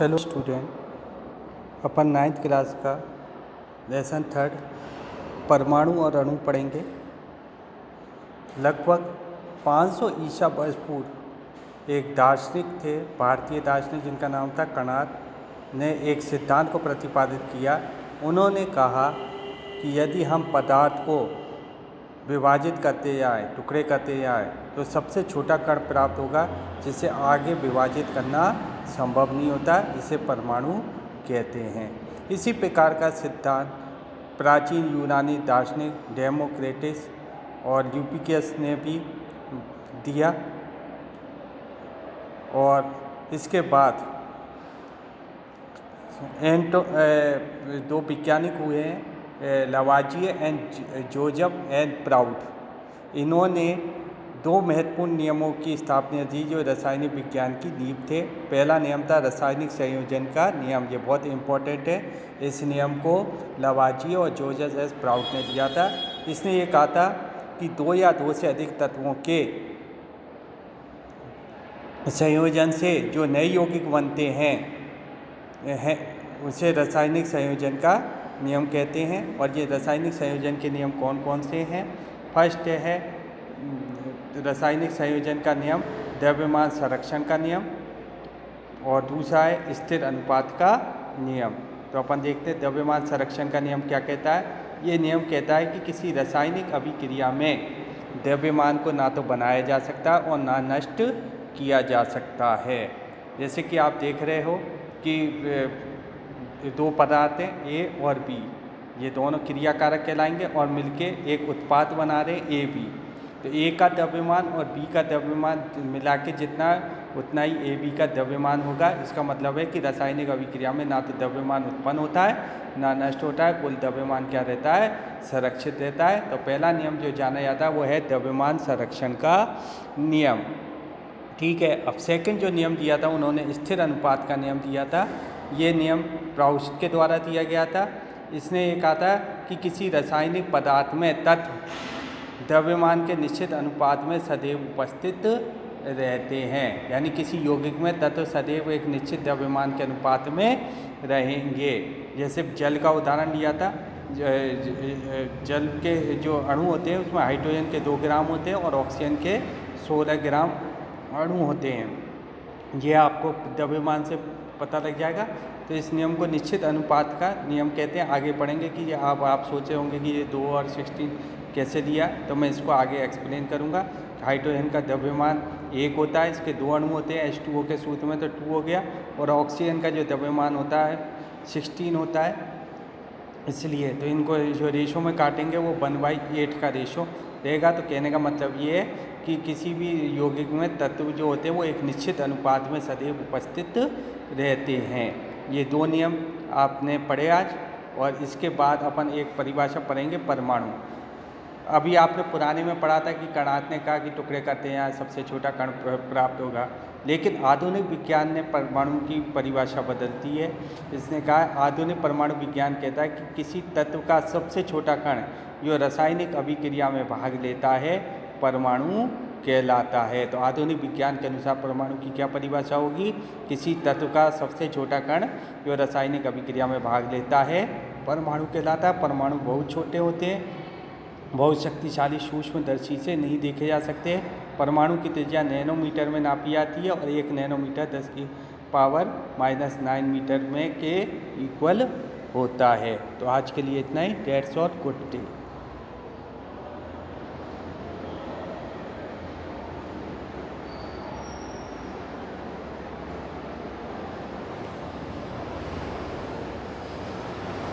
Hello student, अपन 9th class का lesson 3 परमाणु और अणु पढ़ेंगे। लगभग 500 ईसा वर्ष पूर्व एक दार्शनिक थे, भारतीय दार्शनिक, जिनका नाम था कणाद, ने एक सिद्धांत को प्रतिपादित किया। उन्होंने कहा कि यदि हम पदार्थ को विभाजित करते जाएँ, टुकड़े करते जाएँ, तो सबसे छोटा कण प्राप्त होगा, जिसे आगे विभाजित करना संभव नहीं होता, जिसे परमाणु कहते हैं। इसी प्रकार का सिद्धांत प्राचीन यूनानी दार्शनिक डेमोक्रिटस और यूपिकस ने भी दिया। और इसके बाद दो वैज्ञानिक हुए हैं, लवाजिए एंड जोसेफ एंड प्राउड। इन्होंने दो महत्वपूर्ण नियमों की स्थापना की जो रासायनिक विज्ञान की नींव थे। पहला नियम था रासायनिक संयोजन का नियम। ये बहुत इम्पोर्टेंट है। इस नियम को लवाजिए और जोसेफ एस प्राउड ने दिया था। इसने ये कहा था कि दो या दो से अधिक तत्वों के संयोजन से जो नए यौगिक बनते हैं उसे रासायनिक संयोजन का नियम कहते हैं। और ये रासायनिक संयोजन के नियम कौन कौन से हैं? फर्स्ट है रासायनिक संयोजन का नियम द्रव्यमान संरक्षण का नियम, और दूसरा है स्थिर अनुपात का नियम। तो अपन देखते हैं द्रव्यमान संरक्षण का नियम क्या कहता है। ये नियम कहता है कि किसी रासायनिक अभिक्रिया में द्रव्यमान को ना तो बनाया जा सकता और ना नष्ट किया जा सकता है। जैसे कि आप देख रहे हो कि दो पदार्थ हैं ए और बी, ये दोनों क्रियाकारक कहलाएंगे और मिलके एक उत्पाद बना रहे ए बी। तो ए का द्रव्यमान और बी का द्रव्यमान मिला के जितना उतना ही ए बी का द्रव्यमान होगा। इसका मतलब है कि रासायनिक अभिक्रिया में ना तो द्रव्यमान उत्पन्न होता है ना नष्ट होता है, कुल द्रव्यमान क्या रहता है? संरक्षित रहता है। तो पहला नियम जो जाना जाता है वो है द्रव्यमान संरक्षण का नियम। ठीक है। अब सेकंड जो नियम दिया था उन्होंने स्थिर अनुपात का नियम दिया था। ये नियम प्राउड के द्वारा दिया गया था। इसने ये कहा था कि किसी रासायनिक पदार्थ में तत्व द्रव्यमान के निश्चित अनुपात में सदैव उपस्थित रहते हैं। यानी किसी यौगिक में तत्व सदैव एक निश्चित द्रव्यमान के अनुपात में रहेंगे। जैसे जल का उदाहरण लिया था। जल के जो अणु होते हैं उसमें हाइड्रोजन के 2 ग्राम होते हैं और ऑक्सीजन के 16 ग्राम अणु होते हैं। ये आपको द्रव्यमान से पता लग जाएगा। तो इस नियम को निश्चित अनुपात का नियम कहते हैं। आगे पढ़ेंगे कि ये आप सोचे होंगे कि ये 2 और 16 कैसे दिया, तो मैं इसको आगे एक्सप्लेन करूँगा। हाइड्रोजन का द्रव्यमान 1 होता है, इसके 2 अणु होते हैं H2O के सूत्र में, तो 2 हो गया। और ऑक्सीजन का जो द्रव्यमान होता है 16 होता है। इसलिए तो इनको जो रेशो में काटेंगे वो 1/8 का रेशो रहेगा। तो कहने का मतलब ये है कि किसी भी यौगिक में तत्व जो होते हैं वो एक निश्चित अनुपात में सदैव उपस्थित रहते हैं। ये 2 नियम आपने पढ़े आज। और इसके बाद अपन एक परिभाषा पढ़ेंगे परमाणु। अभी आपने पुराने में पढ़ा था कि कणाद ने कहा कि टुकड़े करते हैं सबसे छोटा कण प्राप्त होगा, लेकिन आधुनिक विज्ञान ने परमाणु की परिभाषा बदल दी है। इसने कहा आधुनिक परमाणु विज्ञान कहता है कि किसी तत्व का सबसे छोटा कण जो रासायनिक अभिक्रिया में भाग लेता है परमाणु कहलाता है। तो आधुनिक विज्ञान के अनुसार परमाणु की क्या परिभाषा होगी? किसी तत्व का सबसे छोटा कण जो रासायनिक अभिक्रिया में भाग लेता है परमाणु कहलाता है। परमाणु बहुत छोटे होते हैं, बहुत शक्तिशाली सूक्ष्मदर्शी से नहीं देखे जा सकते। परमाणु की त्रिज्या नैनोमीटर में नापी जाती है और 1 नैनोमीटर 10⁻⁹ मीटर में के इक्वल होता है। तो आज के लिए इतना ही। डेट्स और गुड डे।